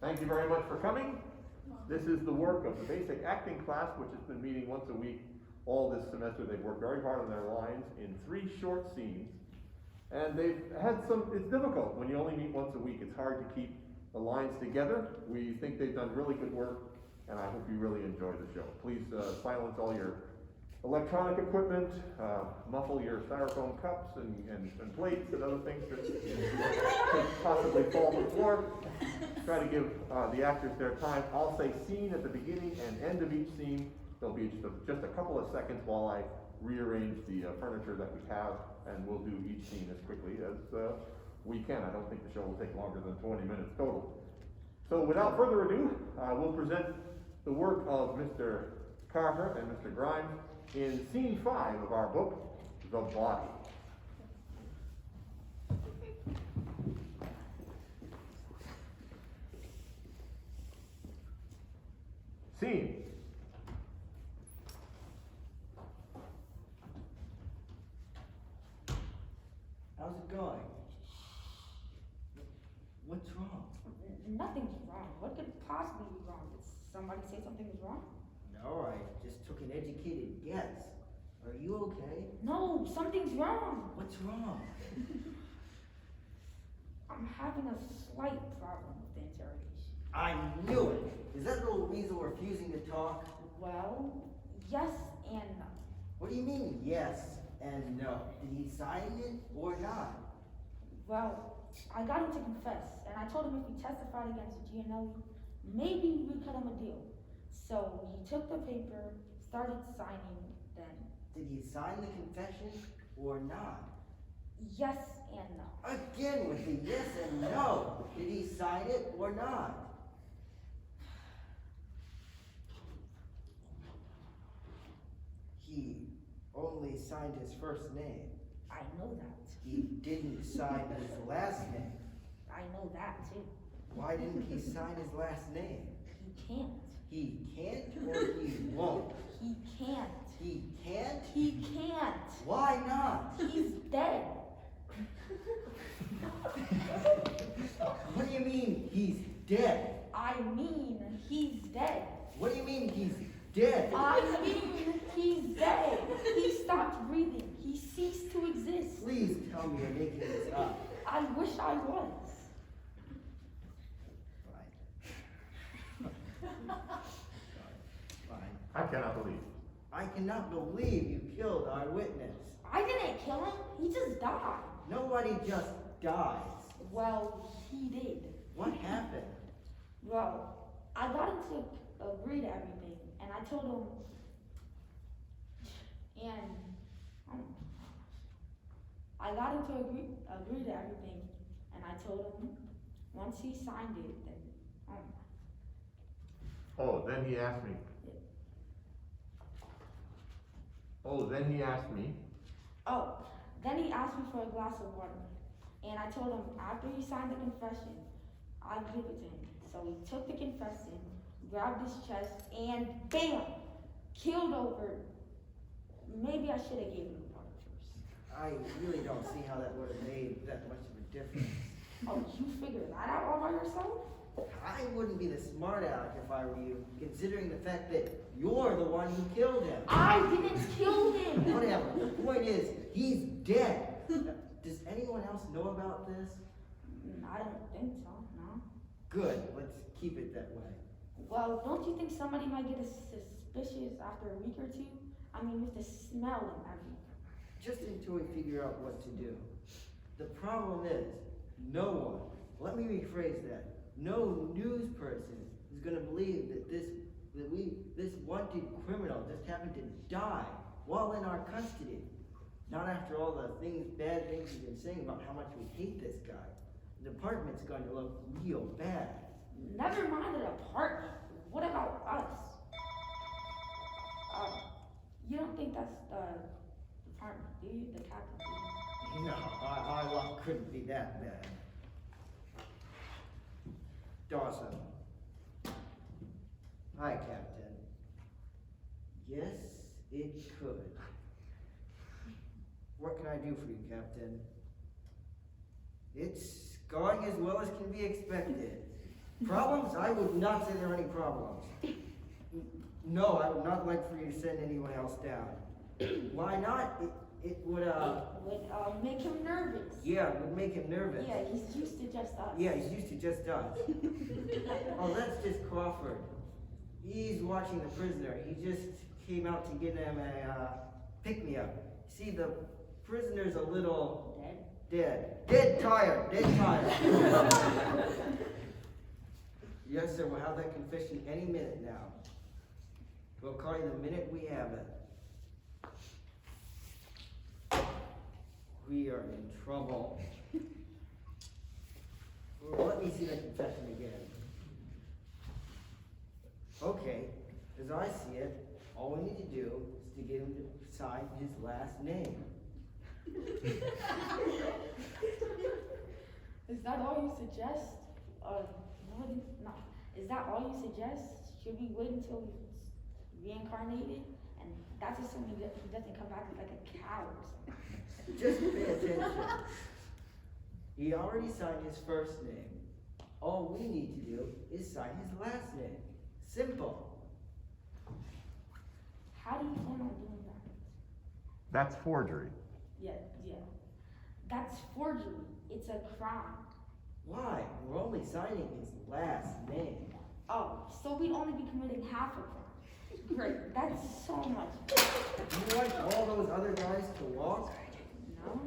Thank you very much for coming. This is the work of the basic acting class, which has been meeting once a week all this semester. They've worked very hard on their lines in 3 short scenes. And they've had it's difficult when you only meet once a week. It's hard to keep the lines together. We think they've done really good work, and I hope you really enjoy the show. Please silence all your electronic equipment, muffle your styrofoam cups and plates and other things that could possibly fall to the floor. Try to give the actors their time. I'll say scene at the beginning and end of each scene. There'll be just a couple of seconds while I rearrange the furniture that we have, and we'll do each scene as quickly as we can. I don't think the show will take longer than 20 minutes total. So without further ado, we'll present the work of Mr. Carter and Mr. Grimes in scene 5 of our book, The Body. Scene. How's it going? What's wrong? Nothing's wrong. What could possibly be wrong? Did somebody say something was wrong? No, I just took an educated guess. Are you okay? No, something's wrong. What's wrong? I'm having a slight problem with the interrogation. I knew it! Is that little weasel refusing to talk? Well, yes and no. What do you mean, yes and no? Did he sign it or not? Well, I got him to confess, and I told him if he testified against Gianelli, maybe we cut him a deal. So he took the paper, started signing, then Did he sign the confession or not? yes and no. Again with the yes and no. Did he sign it or not? He only signed his first name. I know that. He didn't sign his last name. I know that too. Why didn't he sign his last name? He can't. He can't or he won't? He can't. He can't? He can't. Why not? He's dead. What do you mean he's dead? I mean, he's dead. What do you mean he's dead? I mean, he's dead. He stopped breathing. He ceased to exist. Please tell me you're making this up. I wish I was. Fine. I cannot believe. I cannot believe you killed our witness. I didn't kill him. He just died. Nobody just dies. Well, he did. What happened? Well, I got him to agree to everything, and I told him, I got him to agree to everything, and I told him once he signed it, then Oh, then he asked me. Then he asked me for a glass of water, and I told him after he signed the confession, I'd give it to him. So he took the confession, grabbed his chest, and bam, killed over. Maybe I should have given him water first. I really don't see how that would have made that much of a difference. Oh, you figured that out all by yourself? I wouldn't be the smart aleck if I were you, considering the fact that you're the one who killed him. I didn't kill him. Whatever. The point is, he's dead. Does anyone else know about this? I don't think so, no. Good. Let's keep it that way. Well, don't you think somebody might get suspicious after a week or two? I mean, with the smell and everything. Just until we figure out what to do. The problem is, no one, let me rephrase that, no news person is going to believe that this wanted criminal just happened to die while in our custody. Not after all the bad things you've been saying about how much we hate this guy. The department's going to look real bad. Never mind the department. What about us? You don't think that's the department, do you? The captain, do you? No, our luck couldn't be that bad. Dawson. Hi, Captain. Yes, it could. What can I do for you, Captain? It's going as well as can be expected. Problems? I would not say there are any problems. No, I would not like for you to send anyone else down. Why not? It would, It would make him nervous. yeah, it would make him nervous. Yeah, he's used to just us. Yeah, he's used to just us. Oh, that's just Crawford. He's watching the prisoner. He just came out to give him a pick-me-up. See, the prisoner's a little dead tired. Yes, sir, we'll have that confession any minute now. We'll call you the minute we have it. We are in trouble. Well, let me see that confession again. Okay, as I see it, all we need to do is to get him to sign his last name. Is that all you suggest? No. Is that all you suggest? Should we wait until he's reincarnated? And that's assuming that he doesn't come back as like a cow or something. Just pay attention. He already signed his first name. All we need to do is sign his last name. Simple. How do you plan on doing that? That's forgery. Yeah. That's forgery. It's a crime. Why? We're only signing his last name. Oh, so we'd only be committing half a crime. Great, that's so much. You want all those other guys to walk? No?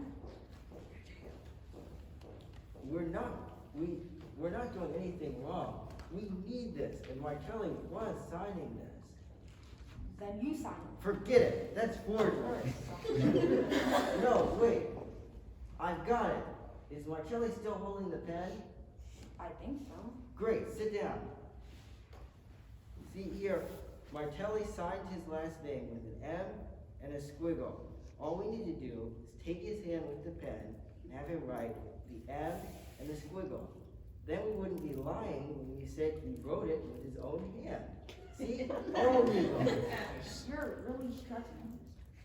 We're not doing anything wrong. We need this, and Martelli was signing this. Then you sign it. Forget it. That's forgery. No, wait. I've got it. Is Marcelli still holding the pen? I think so. Great, sit down. See here, Martelli signed his last name with an M and a squiggle. All we need to do is take his hand with the pen and have him write the M and the squiggle. Then we wouldn't be lying when we said he wrote it with his own hand. See? All legal. You're really stressing.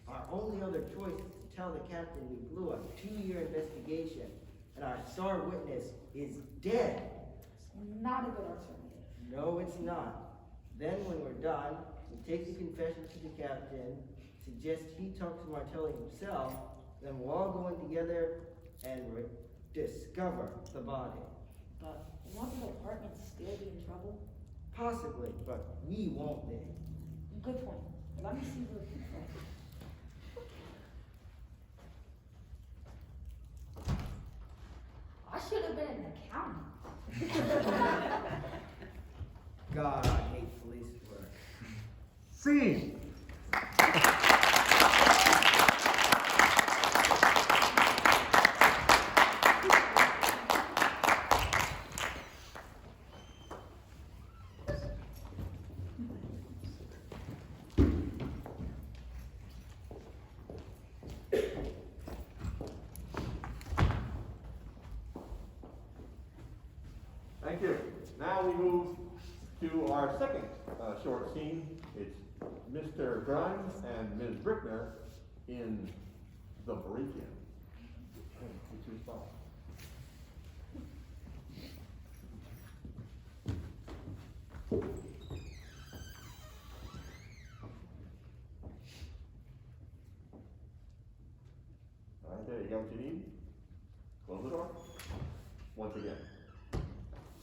Our only other choice is to tell the captain we blew a 2-year investigation and our star witness is dead. Not a good alternative. No, it's not. Then when we're done, we take the confession to the captain, suggest he talk to Martelli himself, then we'll all go in together and discover the body. But won't the department still be in trouble? Possibly, but we won't be. Good point. Let me see the confession. I should have been an accountant. God, I hate police work. Scene. Thank you. Now we move to our second short scene. It's Mr. Grimes and Ms. Brickner in the break-in. It's your spot. All right, there you got what you need. Close the door. Once again.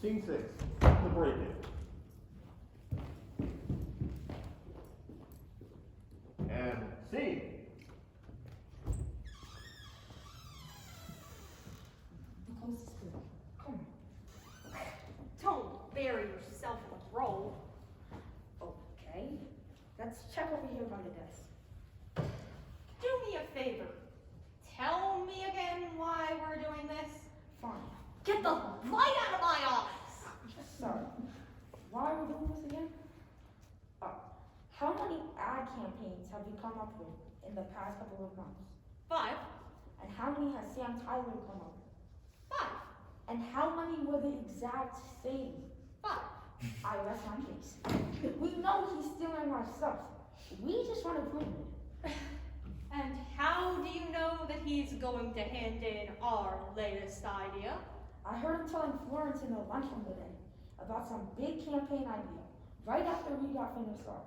Scene 6, the break-in. And scene. The closest girl. Come on. Don't bury yourself in a roll. Okay. Let's check over here by the desk. Do me a favor. Tell me again why we're doing this. Fine. Get the light out of my office! Sorry. Why are we doing this again? How many ad campaigns have we come up with in the past couple of months? 5. And how many has Sam Tyler come up with? 5. And how many were the exact same? 5. I rest my case. We know he's stealing our stuff. We just want to prove it. And how do you know that he's going to hand in our latest idea? I heard him telling Florence in the lunchroom today about some big campaign idea, right after we got finished ours.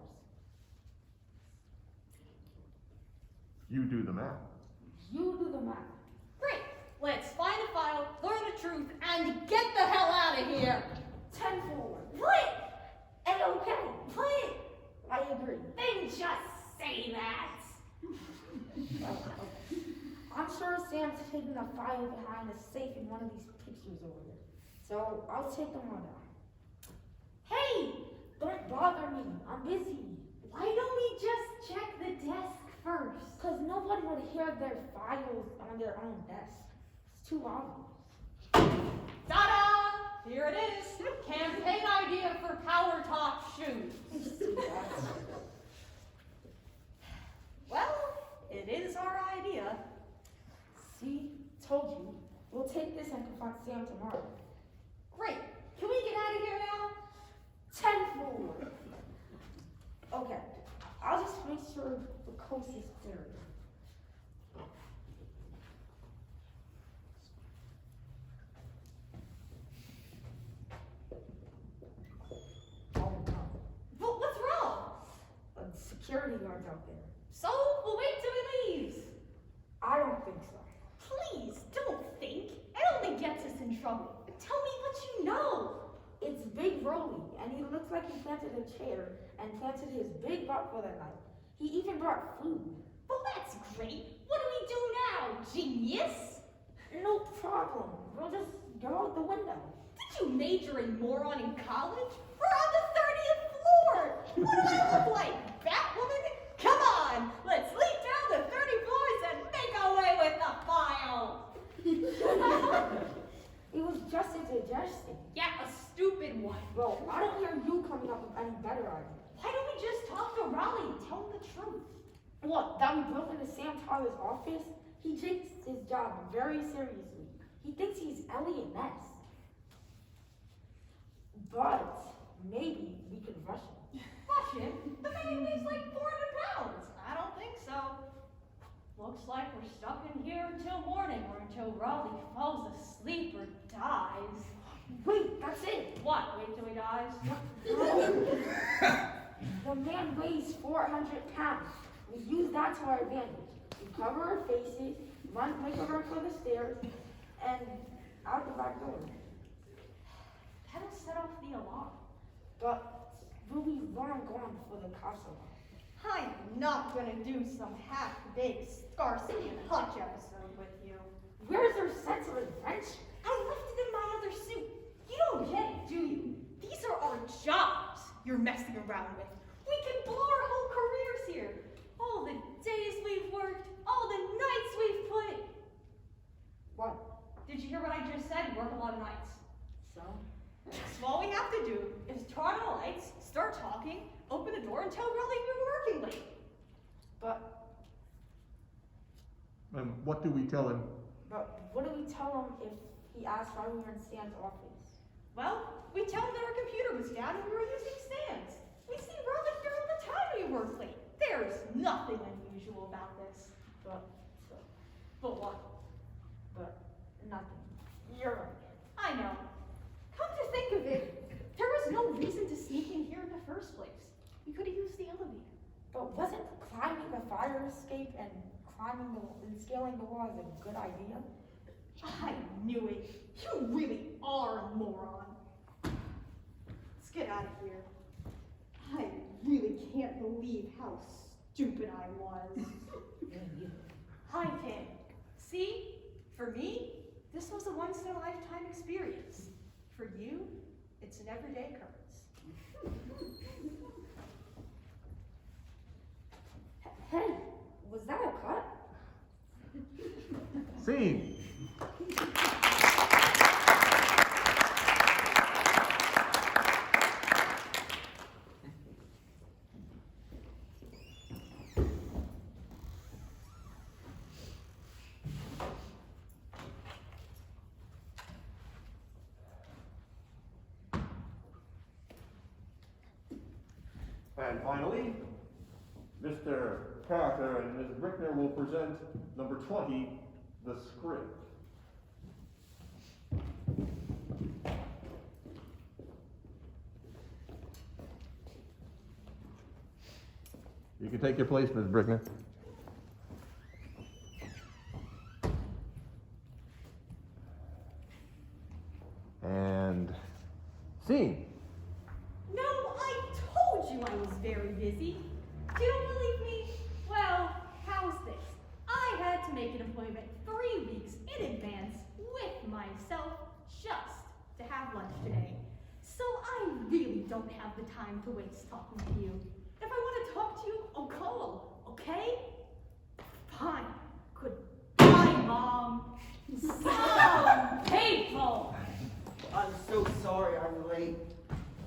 You do the math. You do the math. Great. Let's find a file, learn the truth, and get the hell out of here. 10 forward. What? A-okay. What? I agree. Then just say that. Okay. I'm sure Sam's hidden a file behind a safe in one of these pictures over there. So I'll take them on out. Hey, Don't bother me. I'm busy. why don't we just check the desk first? Because nobody would hear their files on their own desk. It's too obvious. Ta-da! Here it is. Campaign idea for Power Top shoes. Well, it is our idea. See? Told you. We'll take this and confront Sam tomorrow. Great. Can we get out of here now? 10 forward. Okay. I'll just make sure the coast is clear. Oh no. But what's wrong? Security guards out there. So, we'll wait till he leaves. I don't think so. Please, don't think. It only gets us in trouble. Tell me what you know. It's Big Rolly, and he looks like he planted a chair and planted his big butt for the night. He even brought food. Well, that's great. What do we do now, genius? No problem. We'll just go out the window. Did you major in moron in college? We're on the 30th floor. What do I look like, Batwoman? Come on, let's leap down the 30 floors and make our way with the file. It was just a suggestion. Yeah, a stupid one. Well, I don't hear you coming up with any better idea. Why don't we just talk to Raleigh and tell him the truth? What, that we broke into Sam Tyler's office? He takes his job very seriously. He thinks he's Elliot Ness. But maybe we could rush him. Rush him? The man weighs like 400 pounds. I don't think so. Looks like we're stuck in here until morning or until Raleigh falls asleep or dies. Wait, that's it. What? Wait till he dies? The man weighs 400 pounds. We use that to our advantage. We cover our faces, make a run for the stairs, and out the back door. That'll set off the alarm. But we'll be long gone before the cops arrive. I'm not gonna do some half-baked Starsky and Hutch episode with you. Where's our sense of adventure? I left it in my other suit. You don't get it, do you? These are our jobs you're messing around with. We can blow our whole careers here. All the days we've worked, all the nights we've put. What? Did you hear what I just said? We work a lot of nights. So? So all we have to do is turn on the lights, start talking, open the door, and tell Riley we were working late. But And what do we tell him? what do we tell him if he asks why we were in Stan's office? Well, we tell him that our computer was down and we were using stands. We see Riley here all the time when he works late. There's nothing unusual about this. But What? nothing. You're right. I know. Come to think of it, there was no reason to sneak in here in the first place. We could have used the elevator. But wasn't climbing the fire escape and scaling the wall a good idea? I knew it. You really are a moron. Let's get out of here. I really can't believe how stupid I was. Hi, Tim. See? For me, this was a once-in-a-lifetime experience. For you, it's an everyday occurrence. Hey, was that a cut? Scene. And finally, Mr. Carter and Ms. Brickner will present number 20, the script. You can take your place, Ms. Brickner. And scene. No, I told you I was very busy. You don't believe me? Well, how's this? I had to make an appointment 3 weeks in advance with myself just to have lunch today. So I really don't have the time to waste talking to you. If I want to talk to you, I'll call, okay? Fine. Goodbye, Mom. So painful. I'm so sorry I'm late.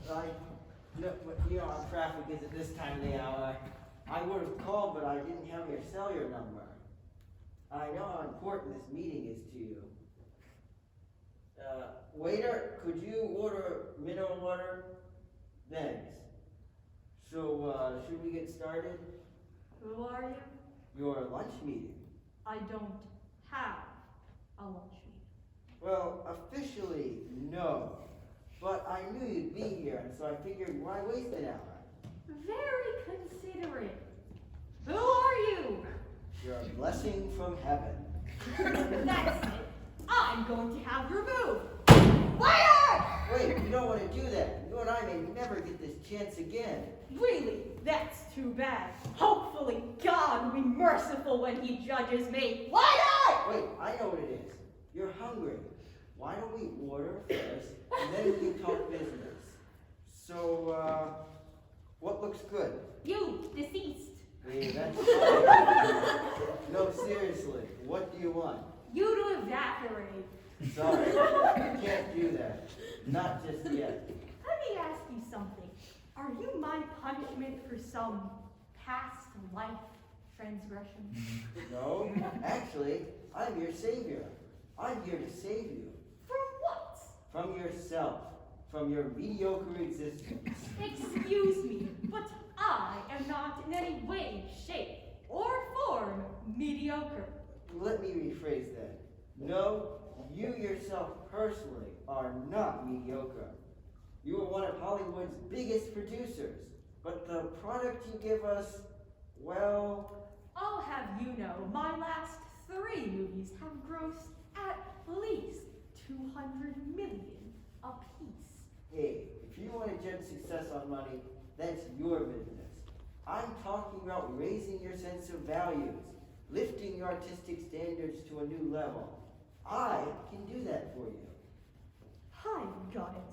How traffic is at this time of the hour. I would have called, but I didn't have your cellular number. I know how important this meeting is to you. Waiter, could you order mineral water? Thanks. So, should we get started? Who are you? Your lunch meeting. I don't have a lunch meeting. Well, officially, no. But I knew you'd be here, and so I figured, why waste an hour? Very considerate. Who are you? You're a blessing from heaven. That's it. I'm going to have you removed. Waiter! Wait, you don't want to do that. You and I may never get this chance again. Really? That's too bad. Hopefully God will be merciful when he judges me. Waiter! Wait, I know what it is. You're hungry. Why don't we order first, and then we can talk business? So, what looks good? You, deceased. Yeah, that's fine. No, seriously, what do you want? You to evaporate. Sorry, you can't do that. Not just yet. Let me ask you something. Are you my punishment for some past life transgression? No, actually, I'm your savior. I'm here to save you. From what? From yourself. From your mediocre existence. Excuse me, but I am not in any way, shape, or form mediocre. Let me rephrase that. No, you yourself personally are not mediocre. You are one of Hollywood's biggest producers, but the product you give us, well... I'll have you know, my last 3 movies have grossed at least 200 million apiece. Hey, if you want to judge success on money, that's your business. I'm talking about raising your sense of values, lifting your artistic standards to a new level. I can do that for you. I got it.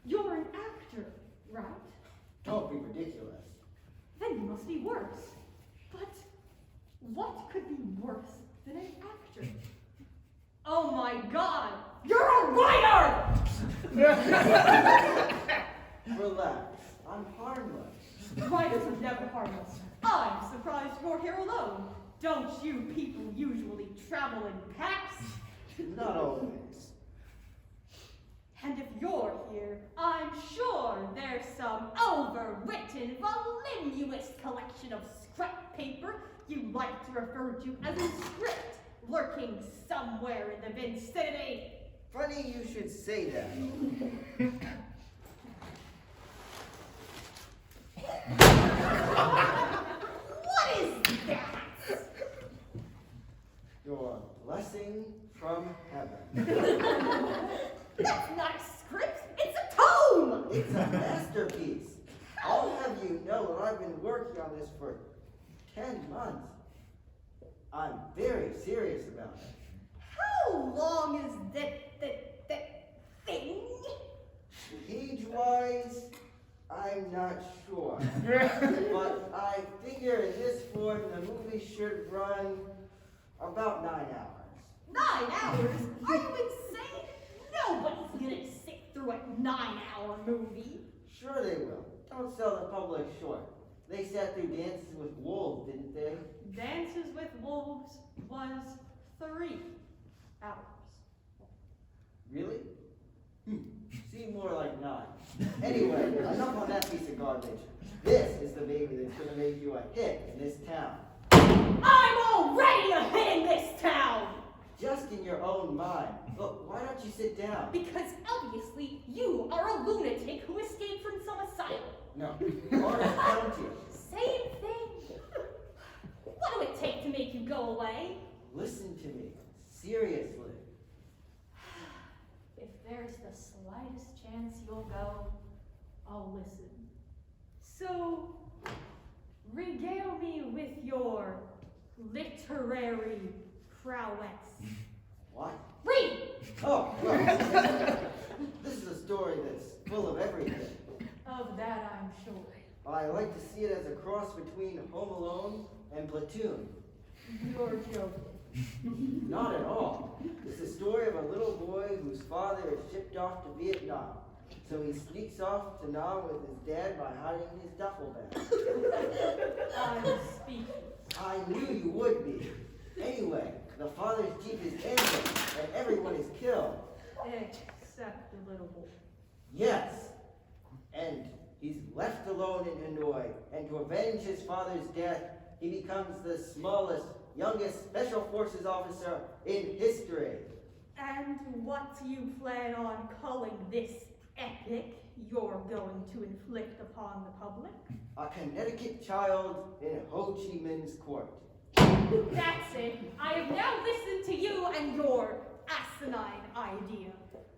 You're an actor, right? Don't be ridiculous. Then you must be worse. But what could be worse than an actor? Oh my God! You're a writer! Relax. I'm harmless. Writers are never harmless. I'm surprised you're here alone. Don't you people usually travel in packs? Not always. And if you're here, I'm sure there's some overwritten, voluminous collection of scrap paper you like to refer to as a script lurking somewhere in the vicinity. Funny you should say that. What is that? Your blessing from heaven. That's not a script, it's a tome! It's a masterpiece. I'll have you know that I've been working on this for 10 months. I'm very serious about it. How long is that thing? Page-wise, I'm not sure. But I figure in this form the movie should run about 9 hours. 9 hours? Are you insane? Nobody's gonna sit through a 9-hour movie. Sure they will. Don't sell the public short. They sat through Dances with Wolves, didn't they? Dances with Wolves was 3 hours. Really? Seemed more like 9. Anyway, enough on that piece of garbage. This is the baby that's gonna make you a hit in this town. I'm already a hit in this town! Just in your own mind. Look, why don't you sit down? Because obviously you are a lunatic who escaped from some asylum. No, Orange County. Same thing. What will it take to make you go away? Listen to me, seriously. If there's the slightest chance you'll go, I'll listen. So, regale me with your literary prowess. What? Read! Oh, well, this is a story that's full of everything. Of that I'm sure. I like to see it as a cross between Home Alone and Platoon. You're joking. Not at all. It's the story of a little boy whose father is shipped off to Vietnam. So he sneaks off to Nam with his dad by hiding in his duffel bag. I'm speechless. I knew you would be. Anyway, the father's jeep is engine and everyone is killed. Except the little boy. Yes. And he's left alone in Hanoi, and to avenge his father's death, he becomes the smallest, youngest Special Forces officer in history. And what do you plan on calling this epic you're going to inflict upon the public? A Connecticut child in Ho Chi Minh's court. That's it. I have now listened to you and your asinine idea.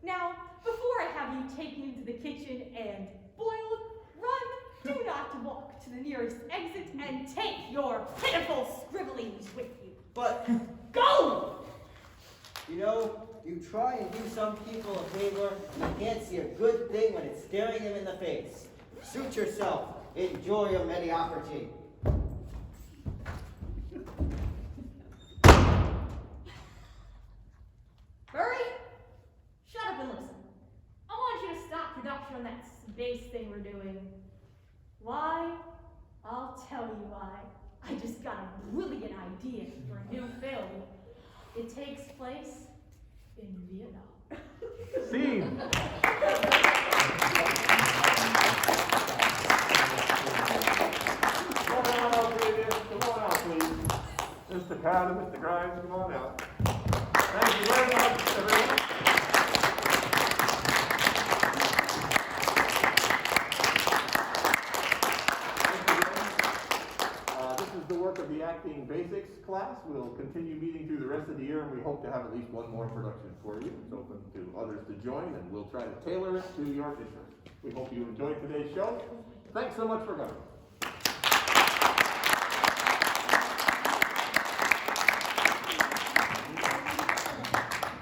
Now, before I have you taken into the kitchen and boiled, run, do not walk to the nearest exit and take your pitiful scribblings with you. But, Go! you know, you try and do some people a favor, and you can't see a good thing when it's staring them in the face. Suit yourself. Enjoy your mediocrity. Hurry! Shut up and listen. I want you to stop production on that space thing we're doing. Why? I'll tell you why. I just got a brilliant idea for a new film. It takes place in Vietnam. Scene. Come on out, please. Come on out, please. Mr. Powder, Mr. Grimes, come on out. Thank you very much, everyone. This is the work of the Acting Basics class. We'll continue meeting through the rest of the year, and we hope to have at least one more production for you. It's open to others to join, and we'll try to tailor it to your interests. We hope you enjoyed today's show. Thanks so much for coming.